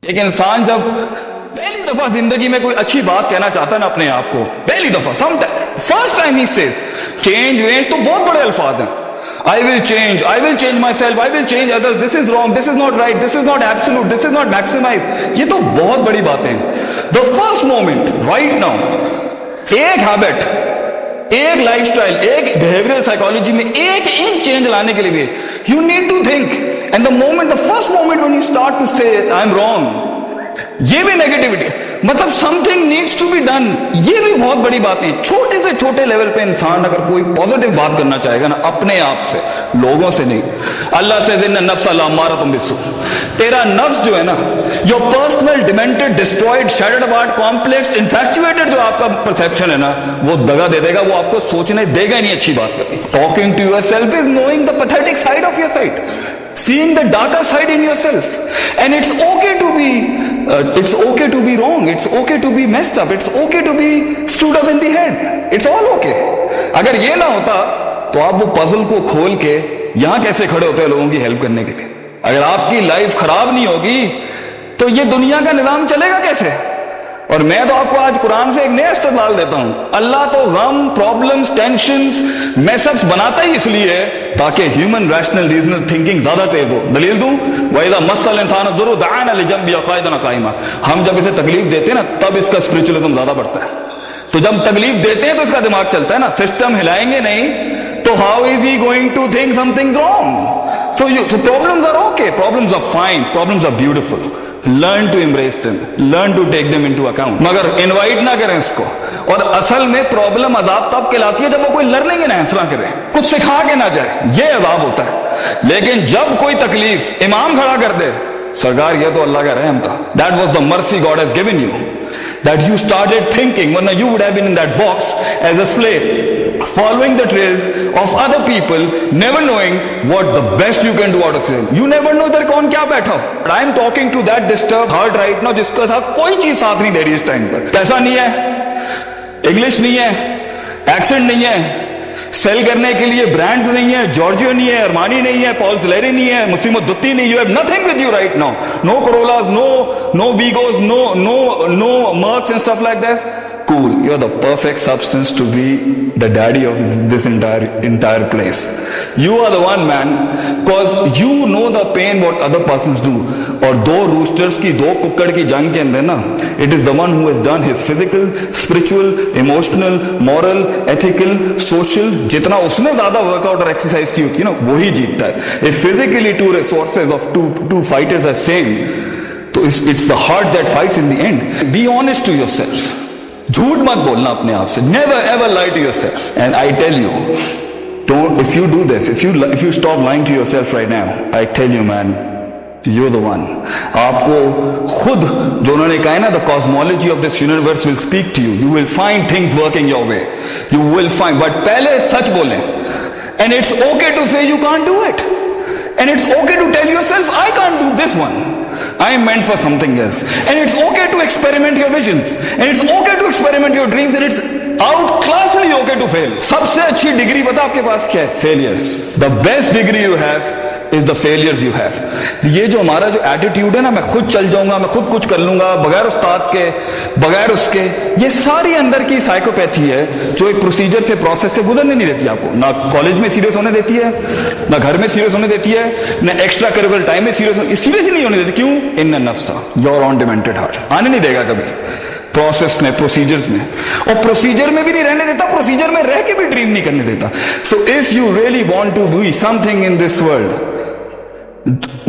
एक इंसान जब पहली दफा जिंदगी में कोई अच्छी बात कहना चाहता है ना अपने आप को, पहली दफा फर्स्ट टाइम ही सेज चेंज वेंज, तो बहुत बड़े अल्फाज हैं। I will change myself, I will change others, this is wrong, this is not right, this is not absolute, this is not maximise. ये तो बहुत बड़ी बातें हैं। The first moment right now, एक हैबिट, एक लाइफस्टाइल, एक behavioural psychology में एक इंच चेंज लाने के लिए भी you need to think. And the moment, the first moment when you start to say I am wrong, ये भी नेगेटिविटी, मतलब something needs to be done. ये भी बहुत बड़ी बातें। छोटे से छोटे लेवल पे इंसान अगर कोई पॉजिटिव बात करना चाहेगा ना, अपने आप से, लोगों से नहीं। अल्लाह से नफ्स तुम बिस्सू, तेरा नफ्स जो है ना, your personal demented, destroyed, shattered apart, complex, infatuated जो आपका परसेप्शन है ना, वो दगा दे देगा, वो आपको सोचने देगा ही नहीं अच्छी बात करनी। Talking to yourself is knowing the pathetic side of your side, seeing the darker side in yourself, and it's okay to be wrong, it's okay to be messed up, it's okay to be screwed up in the head, it's all okay. अगर ये ना होता तो आप वो puzzle को खोल के यहां कैसे खड़े होते हैं लोगों की हेल्प करने के लिए? अगर आपकी लाइफ खराब नहीं होगी तो ये दुनिया का निजाम चलेगा कैसे? और मैं तो आपको आज कुरान से एक नया इस्तेमाल देता हूं। अल्लाह तो गम, प्रॉब्लम्स, टेंशंस, मैसअप्स बनाता ही इसलिए है ताकि ह्यूमन रैशनल रीजनल थिंकिंग ज्यादा तेज हो। दलील दूं, वैदा मसल इंसान जरूर दान लिजंबी अकायदन कायमा, हम जब इसे तकलीफ देते हैं ना तब इसका स्पिरिचुअलिज्म ज्यादा बढ़ता है। तो जब तकलीफ देते हैं तो इसका दिमाग चलता है ना, सिस्टम हिलाएंगे नहीं तो how is he going to think something wrong? So problems are okay, problems are fine, problems are beautiful, learn to embrace them, learn to take them into account, मगर इनवाइट ना करें इसको। और असल में प्रॉब्लम अजाब तब कहलाती है जब वो कोई लर्निंग एनहांस ना करे, कुछ सिखा के ना जाए, ये अजाब होता है। लेकिन जब कोई तकलीफ इमाम खड़ा कर दे, सरकार ये तो अल्लाह का रहम था, that was the mercy God has given you, that you started thinking, वरना you would have been in that box as a slave, following the trails of other people, never knowing what the best you can do out of it. You never know इधर कौन क्या बैठा हो। But I am talking to that disturbed heart right now जिसका साथ कोई चीज साथ नहीं दे रही इस टाइम पर। पैसा नहीं है, इंग्लिश नहीं है, एक्सेंट नहीं है, सेल करने के लिए ब्रांड्स नहीं है, जॉर्जियो नहीं है, अरमानी नहीं है, पॉल सिलेरी नहीं है, मुसीमत दुत्ती नहीं, you have nothing with you right now, no Corollas, no Vigos, no Mercs and stuff like that. Cool, you're the perfect substance to be the daddy of this entire place. You are the one, man, because you know the pain what other persons do. और दो roosters की, दो कुक्कड़ की जंग के अंदर ना, it is the one who has done his physical, spiritual, emotional, moral, ethical, social, जितना उसने ज्यादा वर्कआउट और एक्सरसाइज की होती है ना, वही जीतता है। If physically two resources of two fighters are same, तो it's the heart that fights in the end. Be honest to yourself. झूठ मत बोलना अपने आप से, never ever lie to yourself. And I tell you, don't, if you do this, if you stop lying to yourself right now, I tell you man, you're the one. आपको खुद जो उन्होंने कहा है ना, the cosmology of this universe will speak to you. You will find things working your way. You will find, but पहले सच बोलें. And it's okay to say you can't do it. And it's okay to tell yourself, I can't do this one. I am meant for something else. And it's okay to experiment your visions. And it's okay to experiment your dreams. And it's outclassly okay to fail. सबसे अच्छी degree पता आपके पास क्या है? Failures. The best degree you have is the failures you have. ये जो हमारा जो एटीट्यूड है ना, मैं खुद चल जाऊंगा, मैं खुद कुछ कर लूंगा, बगैर उस्ताद के, बगैर उसके, ये सारी अंदर की साइकोपैथी है जो एक प्रोसीजर से, प्रोसेस से गुजरने नहीं देती आपको। ना कॉलेज में सीरियस होने देती है, ना घर में सीरियस होने देती है, ना एक्स्ट्रा करिकुलर टाइम में सीरियस ही नहीं होने देती। क्यों? इन नफ्सा, योर ऑन डिमेंटेड हार्ट, आने नहीं देगा कभी प्रोसेस में, प्रोसीजर्स में। और प्रोसीजर में भी नहीं रहने देता, प्रोसीजर में रह के भी ड्रीम नहीं करने देता। So if you really want to be something in this world,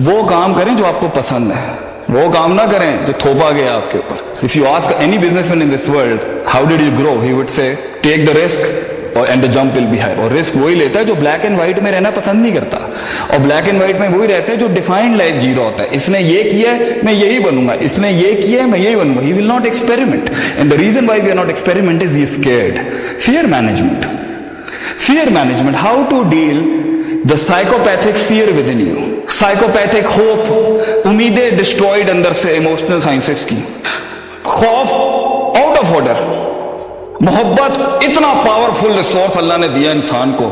वो काम करें जो आपको पसंद है, वो काम ना करें जो थोपा गया आपके ऊपर। If you ask any businessman in this world how did you grow, he would say take the risk और and the jump will be high. और रिस्क वही लेता है जो ब्लैक एंड व्हाइट में रहना पसंद नहीं करता, और ब्लैक एंड व्हाइट में वही रहता है जो डिफाइंड लाइफ जी रहा होता है। इसने ये किया है, मैं यही बनूंगा, इसने ये किया है, मैं यही बनूंगा। He will not experiment. And the reason why we are not experiment is we are scared. Fear management, fear management, how to deal the psychopathic fear within you, psychopathic hope, उम्मीदें destroyed अंदर से emotional sciences की, खौफ out of order, मोहब्बत इतना powerful resource अल्लाह ने दिया इंसान को,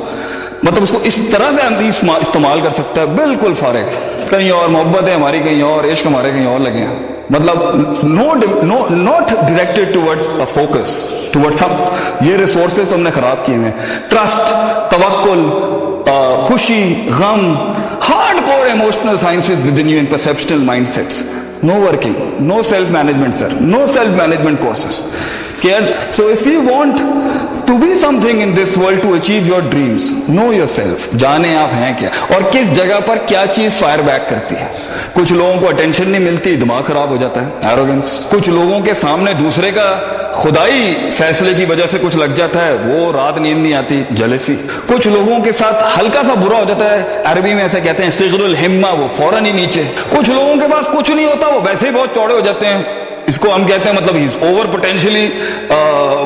मतलब उसको इस तरह से अंधी इस्तेमाल कर सकता है, बिल्कुल फारिग। कहीं और मोहब्बत है हमारी, कहीं और इश्क हमारे कहीं और लगे हैं। मतलब not directed towards a focus towards हम। ये रिसोर्सेज हमने खराब किए हैं। ट्रस्ट, तवक्कुल, खुशी, गम, hardcore emotional sciences within you in perceptional mindsets. No working, no self-management, sir. No self-management courses. So if you want to be something in this world to achieve your dreams, know yourself. जाने आप हैं क्या और किस जगह पर क्या चीज फायर बैक करती है। कुछ लोगों को अटेंशन नहीं मिलती, दिमाग खराब हो जाता है, एरोगेंस। कुछ लोगों के सामने दूसरे का खुदाई फैसले की वजह से कुछ लग जाता है, वो रात नींद नहीं आती, जेलसी। कुछ लोगों के साथ हल्का सा बुरा हो जाता है, अरबी में ऐसे कहते हैं सिगरुल हिम्मा, वो फौरन ही नीचे। कुछ लोगों के पास कुछ नहीं होता, वो वैसे ही बहुत चौड़े हो जाते हैं। इसको हम कहते हैं मतलब he is over potentially,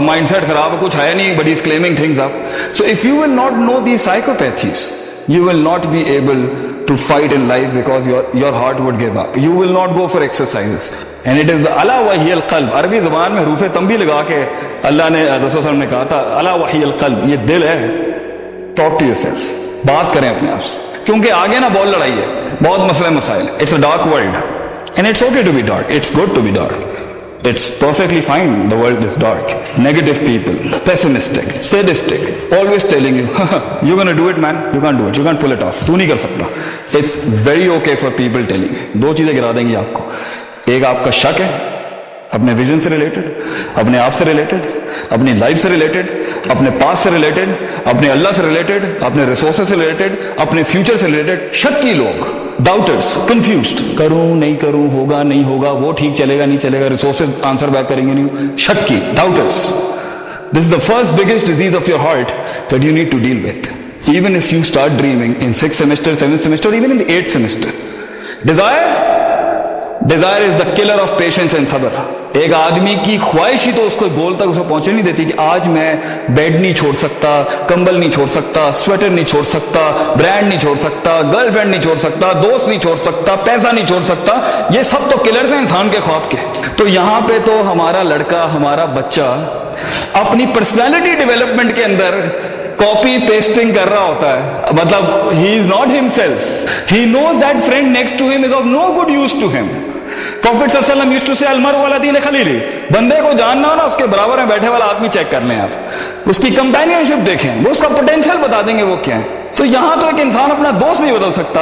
mindset खराब है, कुछ है नहीं, but is claiming things up. So if you will not know the psychopathies, you will not be able to fight in life because your heart would give up. You will not go for exercises. And it is the अला wheel क़ल्ब। अरबी ज़बान में हरूफ़े तंबी लगा के अल्लाह ने, रसूल सल्लल्लाहु अलैहि वसल्लम ने कहा था अला वहील क़ल्ब, ये दिल है। टॉक टू योरसेल्फ, बात करें अपने आप से, क्योंकि आगे ना बहुत लड़ाई है, बहुत मसले मसाइल। It's a dark world and it's okay to be dark, it's good to be dark, it's perfectly fine. The world is dark. Negative people, pessimistic, sadistic, always telling you you're gonna do it man, you can't do it, you can't pull it off, तू नहीं कर सकता। It's very okay for people telling you। दो चीजें गिरा देंगी आपको। एक आपका शक है अपने विजन से रिलेटेड, अपने आप से रिलेटेड, अपनी लाइफ से रिलेटेड, अपने पास से रिलेटेड, अपने अल्लाह से रिलेटेड, अपने रिसोर्सेज से रिलेटेड, अपने फ्यूचर से रिलेटेड। शक्की लोग, डाउटर्स, कंफ्यूज्ड, करूं नहीं करूं, होगा नहीं होगा, वो ठीक चलेगा नहीं चलेगा, रिसोर्सेज आंसर बैक करेंगे नहीं, शक्की, doubters. This is the first biggest disease of your heart that you need to deal with, even if you start dreaming in 6th semester, 7th semester, even in 8th semester। Desire is the killer of patience and सब्र। एक आदमी की ख्वाहिश ही तो उसको गोल तक उसे पहुंचने नहीं देती कि आज मैं बेड नहीं छोड़ सकता, कंबल नहीं छोड़ सकता, स्वेटर नहीं छोड़ सकता, ब्रांड नहीं छोड़ सकता, गर्लफ्रेंड नहीं छोड़ सकता, दोस्त नहीं छोड़ सकता, पैसा नहीं छोड़ सकता। ये सब तो किलर्स हैं इंसान के ख्वाब के। तो यहां पे तो हमारा लड़का, हमारा बच्चा अपनी पर्सनैलिटी डेवलपमेंट के अंदर कॉपी पेस्टिंग कर रहा होता है। मतलब he is not himself, he knows that friend next to him is of no good use to him. Prophet सल्लल्लाहु अलैहि वसल्लम यूज्ड टू से अलमरउ अला दीन खलीली। बंदे को जानना हो ना, उसके बराबर में बैठे वाला आदमी चेक कर लें आप, उसकी कंपेनियनशिप देखें, वो उसका पोटेंशियल बता देंगे वो क्या है। तो यहां तो एक इंसान अपना दोस्त नहीं बदल सकता,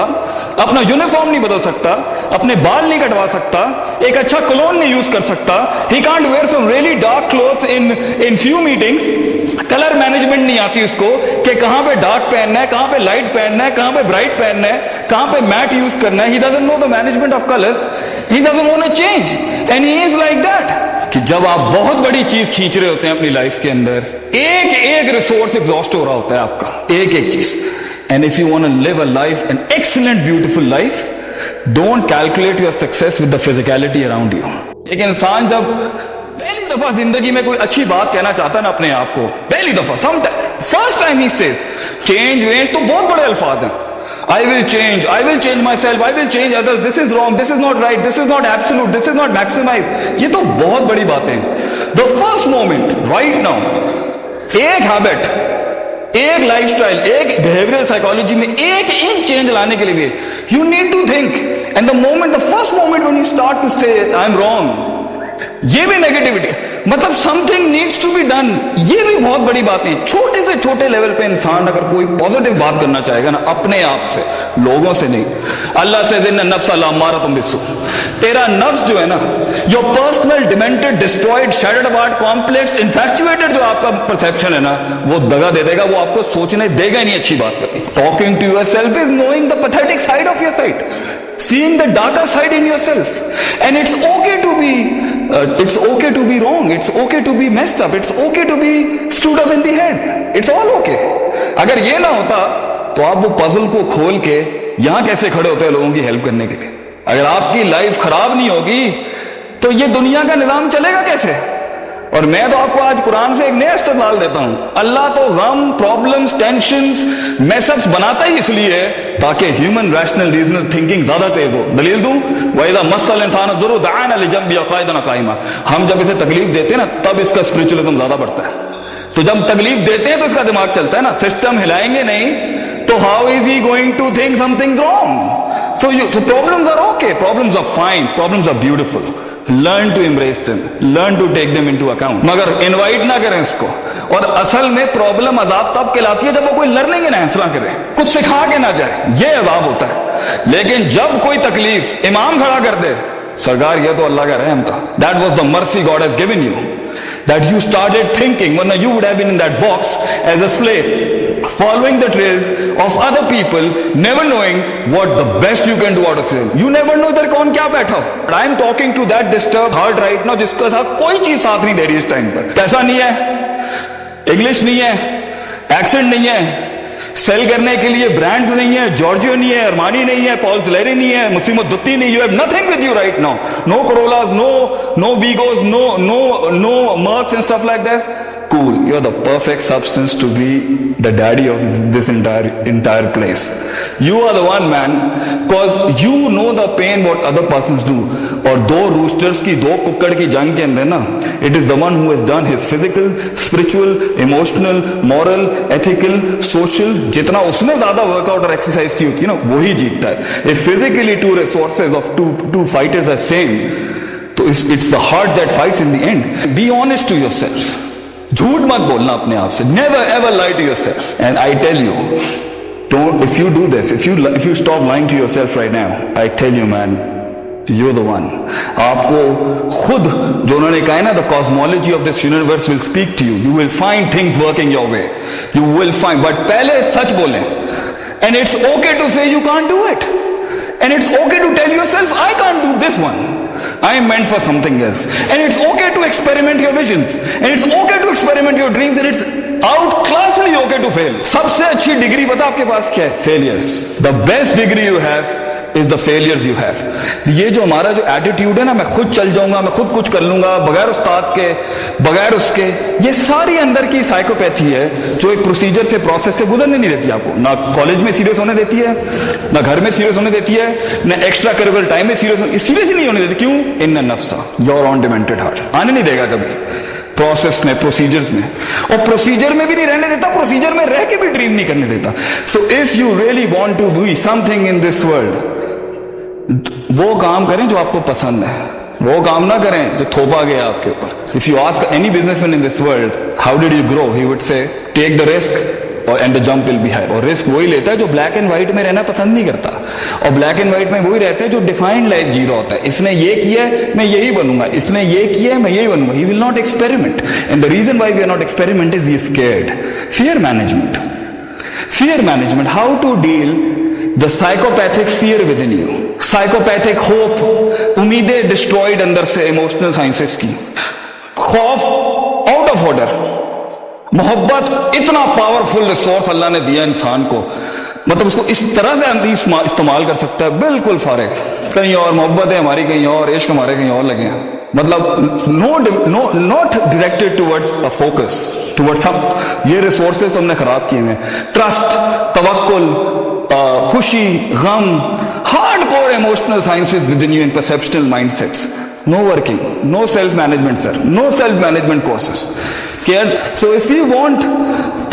अपना यूनिफॉर्म नहीं बदल सकता, अपने बाल नहीं कटवा सकता, एक अच्छा क्लोन नहीं यूज कर सकता, he can't wear some really dark clothes in few meetings. Colour management नहीं आती उसको कि कहां पे डार्क पहनना है, कहां पे लाइट पहनना है, कहां पे ब्राइट पहनना है, कहां पे मैट यूज करना है। He doesn't know the management of colours, he doesn't want to change and he is like that. कि जब आप बहुत बड़ी चीज खींच रहे होते हैं अपनी लाइफ के अंदर, एक एक रिसोर्स एग्जॉस्ट हो रहा होता है आपका, एक एक चीज। And if you want to live a life, an excellent, beautiful life, don't calculate your success with the physicality around you. एक इंसान जब पहली दफा जिंदगी में कोई अच्छी बात कहना चाहता है ना अपने आप को, पहली दफा, फर्स्ट टाइम ही सेज चेंज वेंज, तो बहुत बड़े अल्फाज हैं। I will change myself, I will change others, this is wrong, this is not right, this is not absolute, this is not maximized। ये तो बहुत बड़ी बातें हैं। The first moment, right now, एक हैबिट, एक लाइफस्टाइल, एक बिहेवियरल साइकोलॉजी में एक इंच चेंज लाने के लिए भी you need to think. And the moment, the first moment when you start to say I am wrong, ये भी नेगेटिविटी, मतलब something needs to be done. ये भी बहुत बड़ी बात है। छोटे से छोटे लेवल पे इंसान अगर कोई पॉजिटिव बात करना चाहेगा ना, अपने आप से, लोगों से नहीं, अल्लाह से जिन्ना नफ्स लअम्मारतुम बिस्सू, तेरा नफ्स जो है ना, your personal demented, destroyed, shattered about, complex, infatuated जो आपका परसेप्शन है ना, वो दगा दे देगा, वो आपको सोचने देगा ही नहीं अच्छी बात करनी। Talking to yourself is knowing the pathetic side of your side, seeing the darker side in yourself, and it's okay to be wrong, it's okay to be messed up, it's okay to be screwed up in the head, it's all okay। अगर ये ना होता तो आप वो puzzle को खोल के यहां कैसे खड़े होते हैं लोगों की हेल्प करने के लिए? अगर आपकी लाइफ खराब नहीं होगी तो ये दुनिया का निजाम चलेगा कैसे? और मैं तो आपको आज कुरान से एक नया इस्तेमाल देता हूं। अल्लाह तो गम, प्रॉब्लम्स, टेंशंस, मैसअप्स बनाता ही इसलिए है ताकि ह्यूमन रैशनल रीजनल थिंकिंग ज्यादा तेज हो। दलील दूं, वइज़ा मस्सल इंसान ज़ुर्रु दअना लिजंबि क़ाइदन क़ाइमा। हम जब इसे तकलीफ देते हैं ना, तब इसका स्पिरिचुअलिज्म ज्यादा बढ़ता है। तो जब तकलीफ देते हैं तो इसका दिमाग चलता है ना, सिस्टम हिलाएंगे नहीं So how is he going to think something's wrong? So problems are okay, problems are fine, problems are beautiful. Learn to embrace them, learn to take them into account. मगर इनवाइट ना करें इसको। और असल में problem अजाब तब कहलाती है जब वो कोई लर्निंग एनहांस ना करे, कुछ सिखा के ना जाए, ये अजाब होता है। लेकिन जब कोई तकलीफ इमाम खड़ा कर दे, सरकार ये तो अल्लाह का रहम था। That was the mercy God has given you, that you started thinking, वरना you would have been in that box as a slave, following the trails of other people, never knowing what the best you can do out of it. You never know इधर कौन क्या बैठा हो। I am talking to that disturbed heart right now जिसका साथ कोई चीज साथ नहीं दे रही इस टाइम पर। पैसा नहीं है, इंग्लिश नहीं है, एक्सेंट नहीं है, सेल करने के लिए ब्रांड्स नहीं है, जॉर्जियो नहीं है, अरमानी नहीं है, पॉल्स लेरी नहीं है, मुसीमत दुत्ती नहीं, you have nothing with you right now, no Corollas, no Vigos, no Mercs and stuff like that. Cool, you're the perfect substance to be the daddy of this entire place. You are the one, man, cause you know the pain what other persons do. और दो roosters की, दो कुक्कड़ की जंग के अंदर ना, it is the one who has done his physical, spiritual, emotional, moral, ethical, social, जितना उसने ज्यादा वर्कआउट और एक्सरसाइज की होती है ना, वही जीतता है। If physically two resources of two fighters are same, तो it's the heart that fights in the end. Be honest to yourself. झूठ मत बोलना अपने आप से, never ever lie to yourself. And I tell you, don't, if you do this, if you stop lying to yourself right now, I tell you, man, you're the one. आपको खुद जो उन्होंने कहा है ना, the cosmology of this universe will speak to you. You will find things working your way. You will find, but पहले सच बोलें. And it's okay to say you can't do it. And it's okay to tell yourself, I can't do this one. I am meant for something else. And it's okay to experiment your visions. And it's okay to experiment your dreams. And it's outclassly okay to fail. सबसे अच्छी degree पता आपके पास क्या है? Failures. The best degree you have is the failures you have. ये जो हमारा जो एटीट्यूड है ना, मैं खुद चल जाऊंगा, मैं खुद कुछ कर लूंगा, बगैर उस्ताद के, बगैर उसके, ये सारी अंदर की साइकोपैथी है जो एक प्रोसीजर से, प्रोसेस से गुजरने नहीं देती आपको। ना कॉलेज में सीरियस होने देती है, ना घर में सीरियस होने देती है, ना एक्स्ट्रा करिकुलर टाइम में सीरियस ही नहीं होने देती। क्यों? इन नफ्सा, योर ऑन डिमेंटेड हार्ट, आने नहीं देगा कभी प्रोसेस में, प्रोसीजर्स में। और प्रोसीजर में भी नहीं रहने देता, प्रोसीजर में रह के भी ड्रीम नहीं करने देता। So if you really want to do something in this world, वो काम करें जो आपको पसंद है, वो काम ना करें जो थोपा गया आपके ऊपर। If you ask any businessman in this world how did you grow, he would say take the risk और and the jump will be high. और रिस्क वही लेता है जो ब्लैक एंड व्हाइट में रहना पसंद नहीं करता, और ब्लैक एंड व्हाइट में वही रहता है जो डिफाइंड लाइफ जी रहा होता है। इसने ये किया है, मैं यही बनूंगा, इसने ये किया है, मैं यही बनूंगा। He will not experiment. And the reason why we are not experiment is we are scared. Fear management, fear management, how to deal the psychopathic fear within you, psychopathic hope, उम्मीदें destroyed अंदर से emotional sciences की, खौफ out of order, मोहब्बत इतना powerful resource अल्लाह ने दिया इंसान को, मतलब उसको इस तरह से इस्तेमाल कर सकता है, बिल्कुल फारिग। कहीं और मोहब्बत है हमारी, कहीं और इश्क हमारे कहीं और लगे हैं, मतलब not directed towards a focus, towards some, ये रिसोर्सेज हमने खराब किए हैं। ट्रस्ट, तवक्कुल, खुशी, गम, hardcore emotional sciences within you and perceptional mindsets, no working, no self management sir, no self management courses. So if you want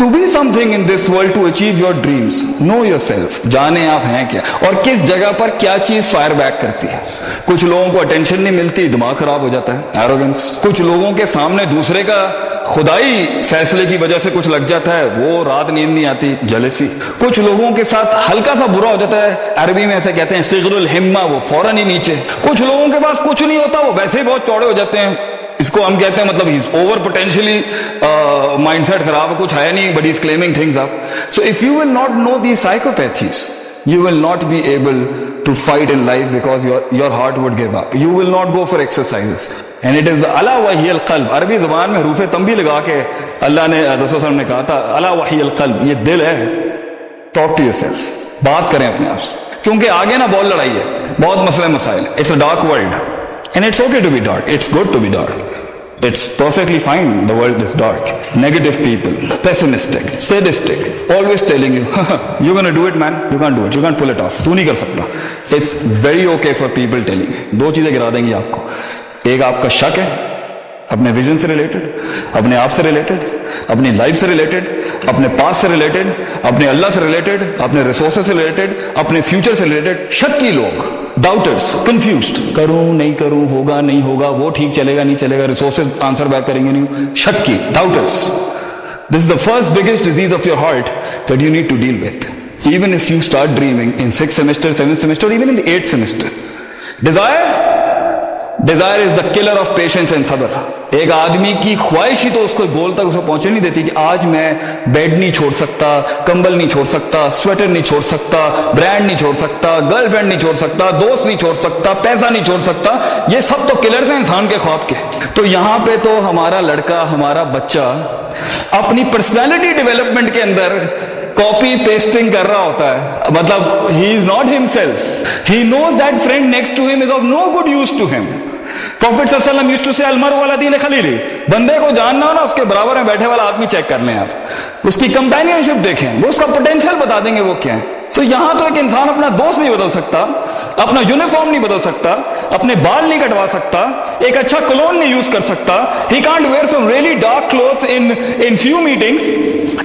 to be something in this world, to achieve your dreams, know yourself, जाने आप हैं क्या और किस जगह पर क्या चीज फायर बैक करती है। कुछ लोगों को अटेंशन नहीं मिलती, दिमाग खराब हो जाता है, एरोगेंस। कुछ लोगों के सामने दूसरे का खुदाई फैसले की वजह से कुछ लग जाता है, वो रात नींद नहीं आती, जेलसी। कुछ लोगों के साथ हल्का सा बुरा हो जाता है, अरबी में ऐसे कहते हैं सिगरुल हिम्मा, वो फौरन ही नीचे। कुछ लोगों के पास कुछ नहीं होता, वो वैसे ही बहुत चौड़े हो जाते हैं, इसको हम कहते हैं मतलब ही ओवर पोटेंशियली माइंडसेट खराब है, कुछ है नहीं, but he is claiming things up. So if you will not know the psychopathies, you will not be able to fight in life because your heart would give up. You will not go for exercises. And it is अला वही क़ल्ब, अरबी ज़ुबान में रूफ़े तंबी लगा के अल्लाह ने, रसूल सल्लल्लाहु अलैहि वसल्लम ने कहा था, अला वही क़ल्ब, ये दिल है। टॉक टू योरसेल्फ, बात करें अपने आप से, क्योंकि आगे ना बहुत लड़ाई है, बहुत मसले मसाइल। It's a dark world and it's okay to be dark, it's good to be dark, it's perfectly fine, the world is dark. Negative people, pessimistic, sadistic, always telling you you're gonna do it man, you can't do it, you can't pull it off, तू नहीं कर सकता। It's very okay for people telling you, दो चीजें गिरा देंगी आपको, एक आपका शक है अपने विजन से रिलेटेड, अपने आप से रिलेटेड, अपनी लाइफ से रिलेटेड, अपने पास से रिलेटेड, अपने अल्लाह से रिलेटेड, अपने रिसोर्सेज से रिलेटेड, अपने फ्यूचर से रिलेटेड। शक्की लोग, डाउटर्स, कंफ्यूज्ड, करूं नहीं करूं, होगा नहीं होगा, वो ठीक चलेगा नहीं चलेगा, रिसोर्सेज आंसर बैक करेंगे नहीं, शक्की, daughters. This is the first biggest disease of your heart that you need to deal with. Even if you start dreaming in 6th semester, 7th semester, or even in the 8th semester. Desire is the killer of patience and sabr. एक आदमी की ख्वाहिश ही तो उसको गोल तक उसे पहुंचने नहीं देती कि आज मैं बेड नहीं छोड़ सकता, कंबल नहीं छोड़ सकता, स्वेटर नहीं छोड़ सकता, ब्रांड नहीं छोड़ सकता, गर्लफ्रेंड नहीं छोड़ सकता, दोस्त नहीं छोड़ सकता, पैसा नहीं छोड़ सकता। ये सब तो किलर्स हैं इंसान के ख्वाब के। तो यहां पे तो हमारा लड़का, हमारा बच्चा अपनी पर्सनैलिटी डेवलपमेंट के अंदर कॉपी पेस्टिंग कर रहा होता है। मतलब he is not himself, he knows that friend next to him is of no good use to him. Prophet सल्लल्लाहु अलैहि वसल्लम यूज्ड टू से अलमरु अला दीन खलीली। बंदे को जानना हो ना, उसके बराबर में बैठे वाला आदमी चेक कर लें आप, उसकी कंपेनियनशिप देखें, वो उसका पोटेंशियल बता देंगे वो क्या है। तो यहां तो एक इंसान अपना दोस्त नहीं बदल सकता, अपना यूनिफॉर्म नहीं बदल सकता, अपने बाल नहीं कटवा सकता, एक अच्छा क्लोन नहीं यूज कर सकता, he can't wear some really dark clothes in few meetings.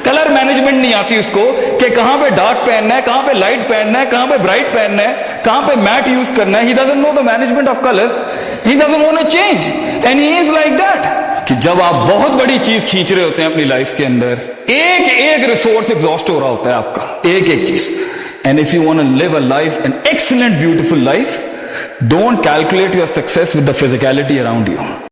Colour management नहीं आती उसको कि कहां पे डार्क पहनना है, कहां पे लाइट पहनना है, कहां पे ब्राइट पहनना है, कहां पे मैट यूज करना है। He doesn't know the management of colours, he doesn't want to change and he is like that. कि जब आप बहुत बड़ी चीज खींच रहे होते हैं अपनी लाइफ के अंदर, एक एक रिसोर्स एग्जॉस्ट हो रहा होता है आपका, एक एक चीज। And if you want to live a life, an excellent, beautiful life, don't calculate your success with the physicality around you.